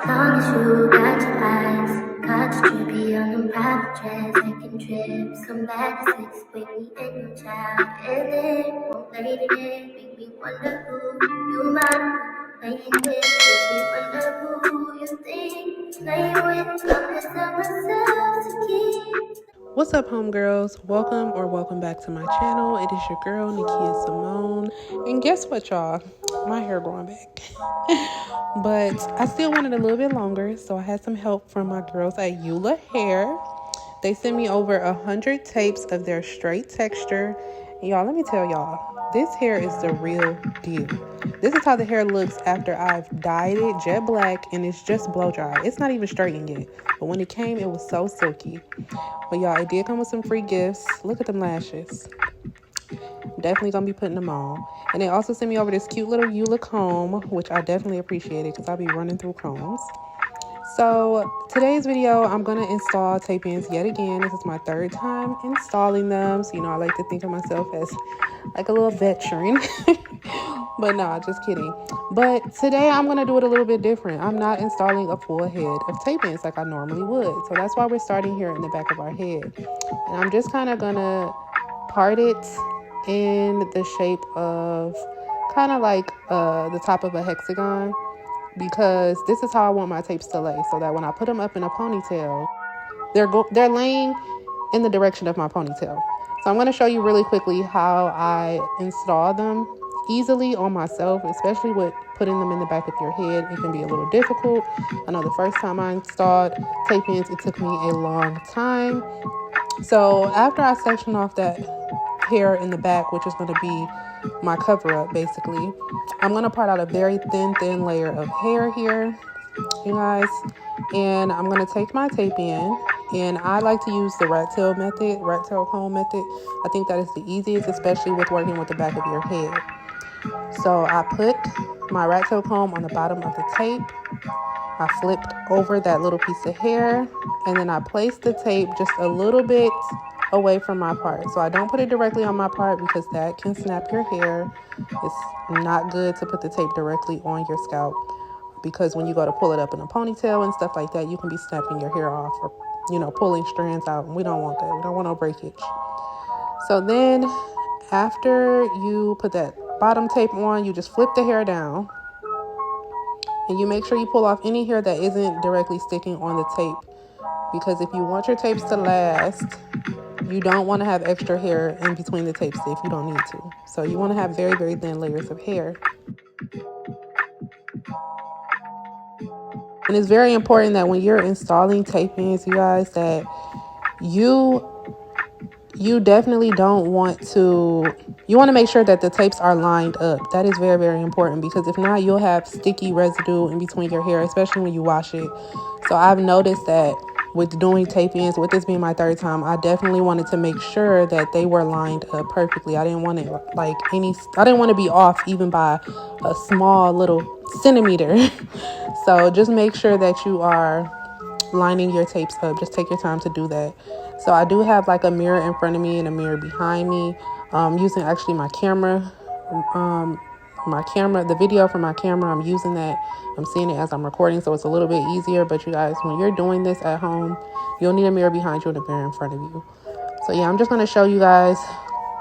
long as you got your eyes, got your trippy on them private jets, taking trips, come back to 6 with me and your child, and then won't lay it in, make me wonder who you might be playing with, make me wonder who you think playing with, I'm just tell myself to keep. What's up, homegirls? Welcome back to my channel. It is your girl, Nakia Symone. And guess what, y'all? My hair growing back. But I still wanted a little bit longer, so I had some help from my girls at ULA Hair. They sent me over 100 tapes of their straight texture. And y'all, let me tell y'all, this hair is the real deal. This is how the hair looks after I've dyed it jet black and it's just blow dry. It's not even straightened yet. But when it came, it was so silky. But y'all, it did come with some free gifts. Look at them lashes. Definitely gonna be putting them on. And they also sent me over this cute little ULA comb, which I definitely appreciated because I'll be running through combs. So today's video, I'm gonna install Tapeins yet again. This is my third time installing them. So, I like to think of myself as like a little veteran. But nah, just kidding. But today I'm gonna do it a little bit different. I'm not installing a full head of Tapeins like I normally would. So that's why we're starting here in the back of our head. And I'm just kind of gonna part it in the shape of kind of like the top of a hexagon, because this is how I want my tapes to lay, so that when I put them up in a ponytail, they're laying in the direction of my ponytail. So I'm going to show you really quickly how I install them easily on myself, especially with putting them in the back of your head. It can be a little difficult. I know the first time I installed Tapeins, it took me a long time. So after I section off that hair in the back, which is going to be my cover up basically, I'm going to part out a very thin layer of hair here, you guys, and I'm going to take my tape in, and I like to use the rat tail comb method. I think that is the easiest, especially with working with the back of your head. So I put my rat tail comb on the bottom of the tape. I flipped over that little piece of hair, and then I placed the tape just a little bit away from my part. So I don't put it directly on my part because that can snap your hair. It's not good to put the tape directly on your scalp, because when you go to pull it up in a ponytail and stuff like that, you can be snapping your hair off or, pulling strands out. And we don't want that. We don't want no breakage. So then after you put that bottom tape on, you just flip the hair down. And you make sure you pull off any hair that isn't directly sticking on the tape, because if you want your tapes to last, you don't want to have extra hair in between the tapes if you don't need to. So you want to have very, very thin layers of hair. And it's very important that when you're installing Tapeins, you guys, that you definitely don't want to, you want to make sure that the tapes are lined up. That is very, very important, because if not, you'll have sticky residue in between your hair, especially when you wash it. So I've noticed that with doing Tapeins, with this being my third time, I definitely wanted to make sure that they were lined up perfectly. I didn't want it I didn't want to be off even by a small little centimeter. So just make sure that you are lining your tapes up. Just take your time to do that. So I do have like a mirror in front of me and a mirror behind me, using actually my camera, the video from my camera. I'm using that. I'm seeing it as I'm recording, so it's a little bit easier. But you guys, when you're doing this at home, you'll need a mirror behind you and a mirror in front of you. So yeah, I'm just going to show you guys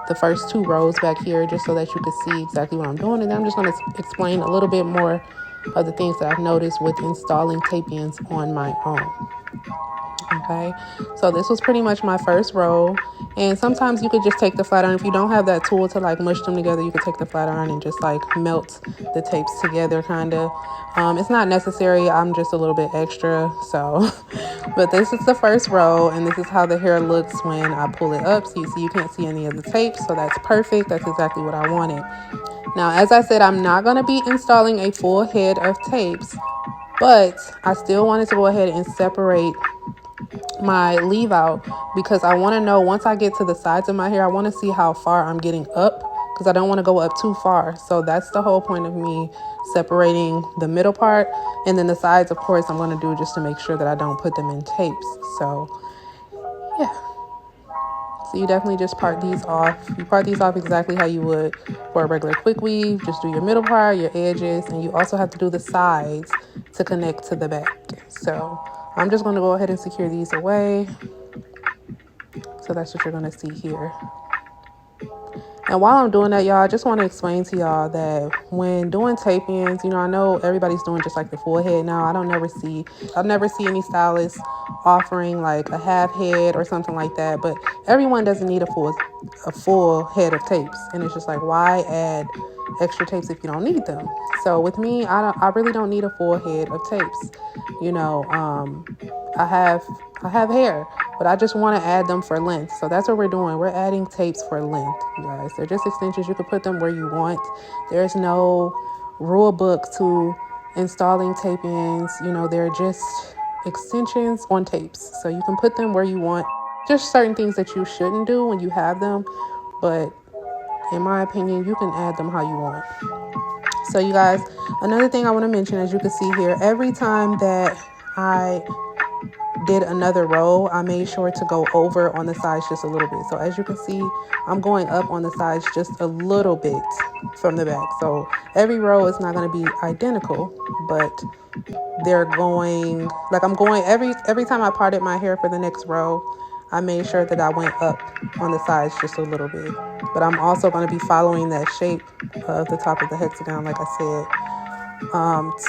the first 2 rows back here, just so that you can see exactly what I'm doing. And then I'm just going to explain a little bit more of the things that I've noticed with installing Tapeins on my own. Okay, so this was pretty much my first row, and sometimes you could just take the flat iron. If you don't have that tool to like mush them together, you could take the flat iron and just like melt the tapes together, kind of. It's not necessary. I'm just a little bit extra, so but this is the first row, and this is how the hair looks when I pull it up. So you see, you can't see any of the tapes, so that's perfect. That's exactly what I wanted. Now, as I said, I'm not going to be installing a full head of tapes, but I still wanted to go ahead and separate my leave out, because I want to know, once I get to the sides of my hair, I want to see how far I'm getting up, because I don't want to go up too far. So that's the whole point of me separating the middle part, and then the sides, of course, I'm going to do just to make sure that I don't put them in tapes. So yeah, So you definitely just part these off. You part these off exactly how you would for a regular quick weave. Just do your middle part, your edges, and you also have to do the sides to connect to the back. So I'm just going to go ahead and secure these away. So that's what you're going to see here. And while I'm doing that, y'all, I just want to explain to y'all that when doing tape-ins, you know, I know everybody's doing just like the full head now. I never see any stylists offering like a half head or something like that. But everyone doesn't need a full head of tapes. And it's just like, why add extra tapes if you don't need them? So with me, I really don't need a full head of tapes. You know, I have hair, but I just want to add them for length. So that's what we're doing. We're adding tapes for length, you guys. They're just extensions. You can put them where you want. There's no rule book to installing tape-ins. You know, they're just extensions on tapes. So you can put them where you want. Just certain things that you shouldn't do when you have them. But in my opinion, you can add them how you want. So you guys, another thing I want to mention, as you can see here, every time that I did another row, I made sure to go over on the sides just a little bit. So as you can see, I'm going up on the sides just a little bit from the back. So every row is not going to be identical, but they're going, like I'm going every time I parted my hair for the next row, I made sure that I went up on the sides just a little bit. But I'm also going to be following that shape of the top of the hexagon, like I said.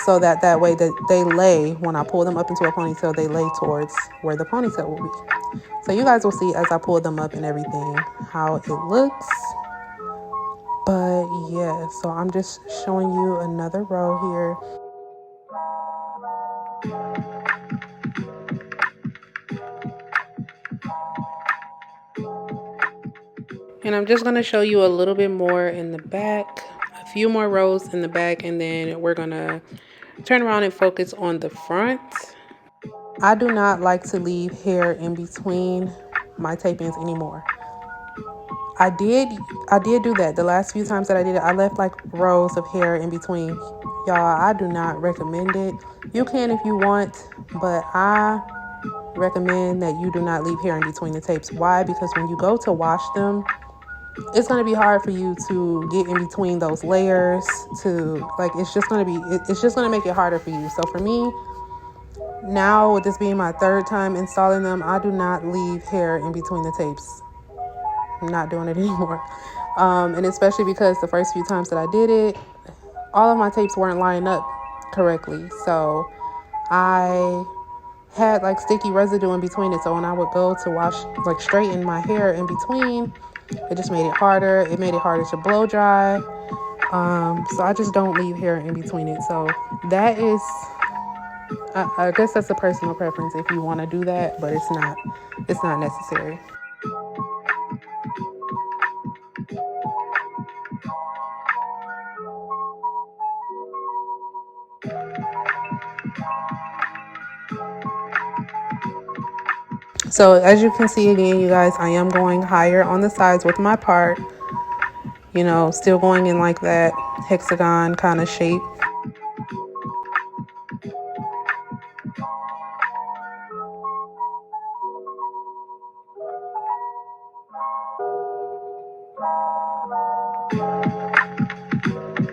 So that way that they lay, when I pull them up into a ponytail, they lay towards where the ponytail will be. So you guys will see as I pull them up and everything how it looks. But yeah, so I'm just showing you another row here. And I'm just going to show you a little bit more in the back, a few more rows in the back, and then we're going to turn around and focus on the front. I do not like to leave hair in between my tape-ins anymore. I did do that. The last few times that I did it, I left like rows of hair in between. Y'all, I do not recommend it. You can if you want, but I recommend that you do not leave hair in between the tapes. Why? Because when you go to wash them, it's going to be hard for you to get in between those layers it's just going to make it harder for you. So for me, now with this being my third time installing them, I do not leave hair in between the tapes. I'm not doing it anymore. And especially because the first few times that I did it, all of my tapes weren't lining up correctly. So I had like sticky residue in between it. So when I would go to wash, like straighten my hair in between, it just made it harder. It made it harder to blow dry. So I just don't leave hair in between it. So that is, I guess that's a personal preference if you want to do that, but it's not necessary. So as you can see again, you guys, I am going higher on the sides with my part, you know, still going in like that hexagon kind of shape.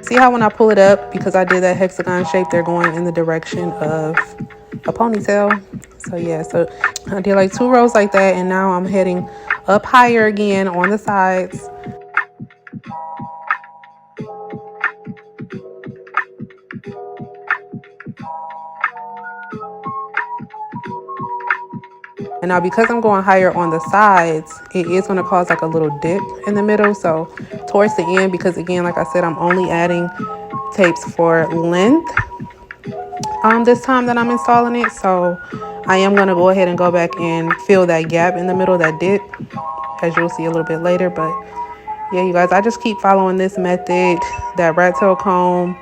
See how when I pull it up, because I did that hexagon shape, they're going in the direction of a ponytail. So yeah, so I did like 2 rows like that, and now I'm heading up higher again on the sides. And now because I'm going higher on the sides, it is going to cause like a little dip in the middle. So towards the end, because again, like I said, I'm only adding tapes for length this time that I'm installing it. So I am going to go ahead and go back and fill that gap in the middle, that dip, as you'll see a little bit later. But yeah, you guys, I just keep following this method. That rat tail comb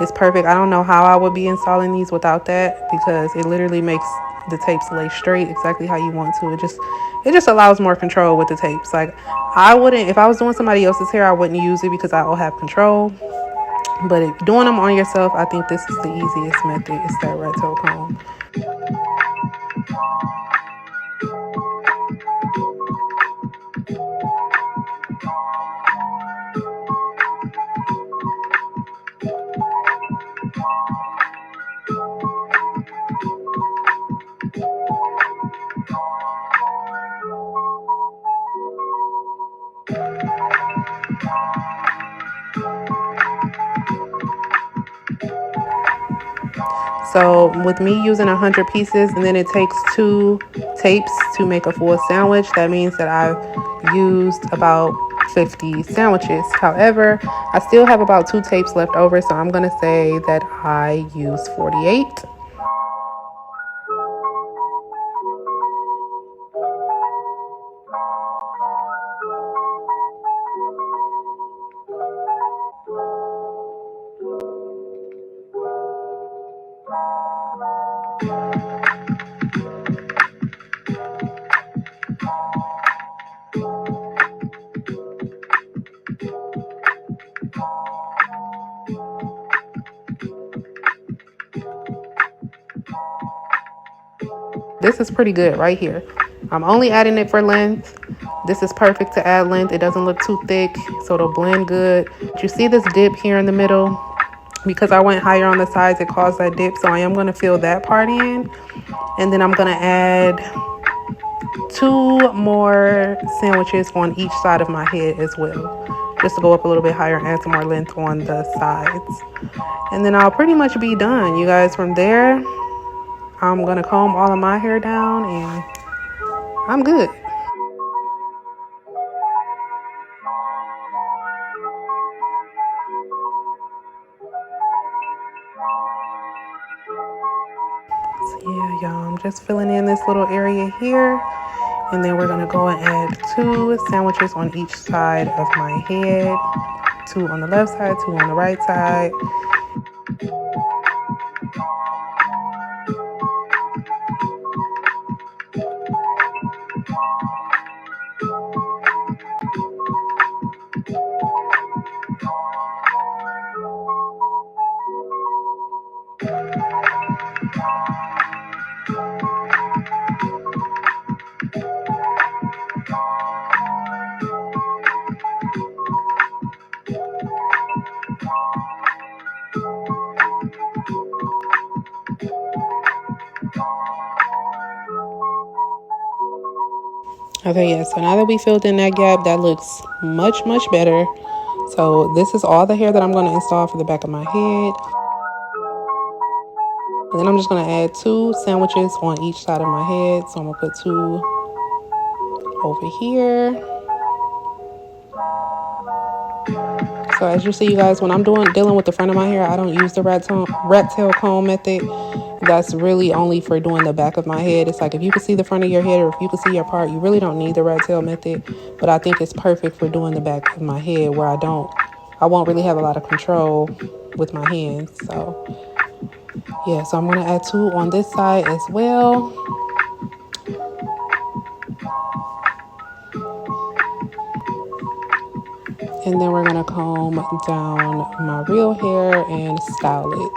is perfect. I don't know how I would be installing these without that, because it literally makes the tapes lay straight exactly how you want to. It just allows more control with the tapes. Like I wouldn't, if I was doing somebody else's hair, I wouldn't use it because I will have control. But if doing them on yourself, I think this is the easiest method. It's that rat tail comb. So with me using 100 pieces, and then it takes 2 tapes to make a full sandwich, that means that I've used about 50 sandwiches. However, I still have about 2 tapes left over, so I'm going to say that I used 48. This is pretty good right here. I'm only adding it for length. This is perfect to add length. It doesn't look too thick, so it'll blend good. But you see this dip here in the middle? Because I went higher on the sides, it caused that dip. So I am going to fill that part in. And then I'm going to add 2 more sandwiches on each side of my head as well, just to go up a little bit higher and add some more length on the sides. And then I'll pretty much be done, you guys. From there, I'm going to comb all of my hair down and I'm good. So yeah, y'all, I'm just filling in this little area here. And then we're going to go and add 2 sandwiches on each side of my head. 2 on the left side, 2 on the right side. Okay, yeah, so now that we filled in that gap, that looks much, much better. So this is all the hair that I'm going to install for the back of my head. And then I'm just going to add 2 sandwiches on each side of my head. So I'm going to put 2 over here. So as you see, you guys, when I'm dealing with the front of my hair, I don't use the rat tail comb method. That's really only for doing the back of my head. It's like if you can see the front of your head or if you can see your part, you really don't need the rat tail method. But I think it's perfect for doing the back of my head where I won't really have a lot of control with my hands. So yeah, so I'm going to add 2 on this side as well. And then we're going to comb down my real hair and style it.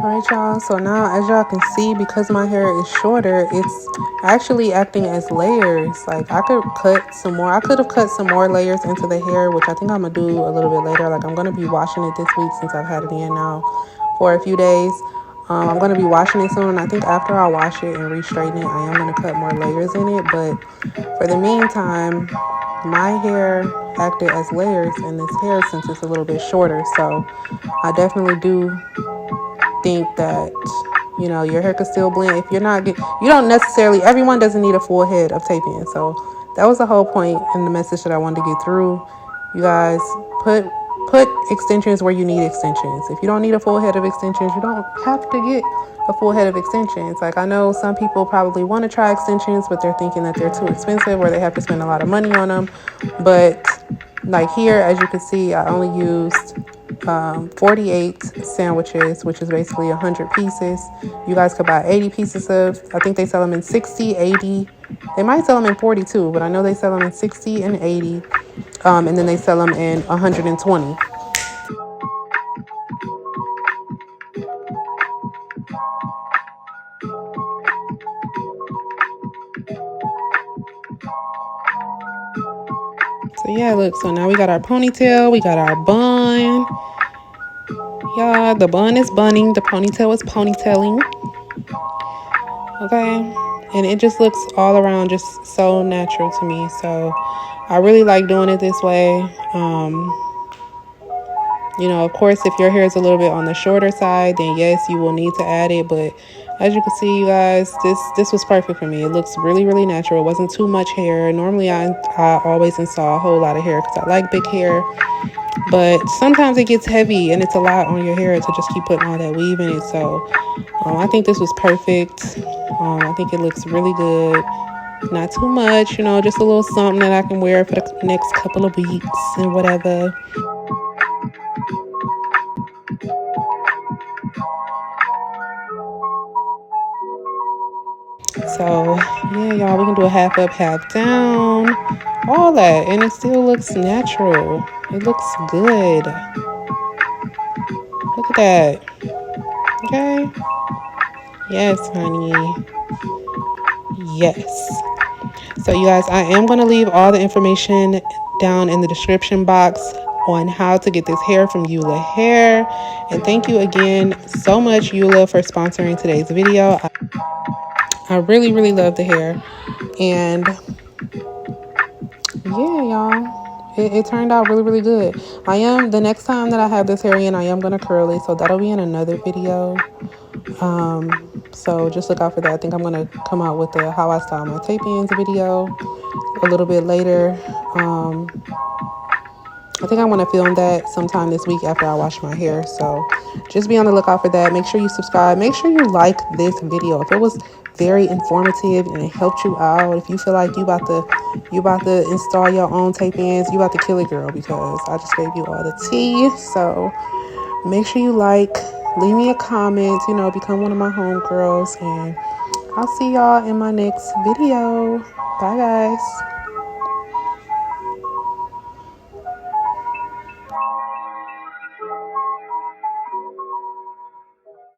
All right, y'all, so now as y'all can see, because my hair is shorter, it's actually acting as layers. Like I could have cut some more layers into the hair, which I think I'm gonna do a little bit later. Like I'm gonna be washing it this week since I've had it in now for a few days. I'm gonna be washing it soon, and I think after I wash it and re-straighten it, I am gonna cut more layers in it. But for the meantime, my hair acted as layers in this hair since it's a little bit shorter. So I definitely do think that, you know, your hair could still blend. If you're not you don't necessarily, everyone doesn't need a full head of taping. So that was the whole point in the message that I wanted to get through. You guys, put extensions where you need extensions. If you don't need a full head of extensions, you don't have to get a full head of extensions. Like I know some people probably want to try extensions, but they're thinking that they're too expensive or they have to spend a lot of money on them. But like here, as you can see, I only used 48 sandwiches, which is basically 100 pieces. You guys could buy 80 pieces of, I think they sell them in 60, 80, They might sell them in 42, but I know they sell them in 60 and 80. And then they sell them in 120. So yeah, look, so now we got our ponytail, we got our bun. Yeah, the bun is bunning, the ponytail is ponytailing. Okay, and it just looks all around just so natural to me. So I really like doing it this way. You know, of course, if your hair is a little bit on the shorter side, then yes, you will need to add it. But as you can see, you guys, this was perfect for me. It looks really, really natural. It wasn't too much hair. Normally, I always install a whole lot of hair because I like big hair. But sometimes it gets heavy and it's a lot on your hair to just keep putting all that weave in it. So I think this was perfect. I think it looks really good. Not too much, you know, just a little something that I can wear for the next couple of weeks and whatever. So yeah, y'all, we can do a half up, half down, all that, and it still looks natural. It looks good. Look at that. Okay. Yes, honey. Yes. So you guys, I am going to leave all the information down in the description box on how to get this hair from ULA Hair. And thank you again so much, ULA, for sponsoring today's video. I really, really love the hair. And yeah, y'all, it turned out really, really good. The next time that I have this hair in, I am going to curl it. So that'll be in another video. So just look out for that. I think I'm going to come out with the how I style my tapeins video a little bit later. I think I want to film that sometime this week after I wash my hair. So just be on the lookout for that. Make sure you subscribe. Make sure you like this video. If it was very informative and it helped you out, if you feel like you about to install your own tape-ins, you about to kill it, girl, because I just gave you all the tea. So make sure you like, leave me a comment, you know, become one of my homegirls, and I'll see y'all in my next video. Bye, guys.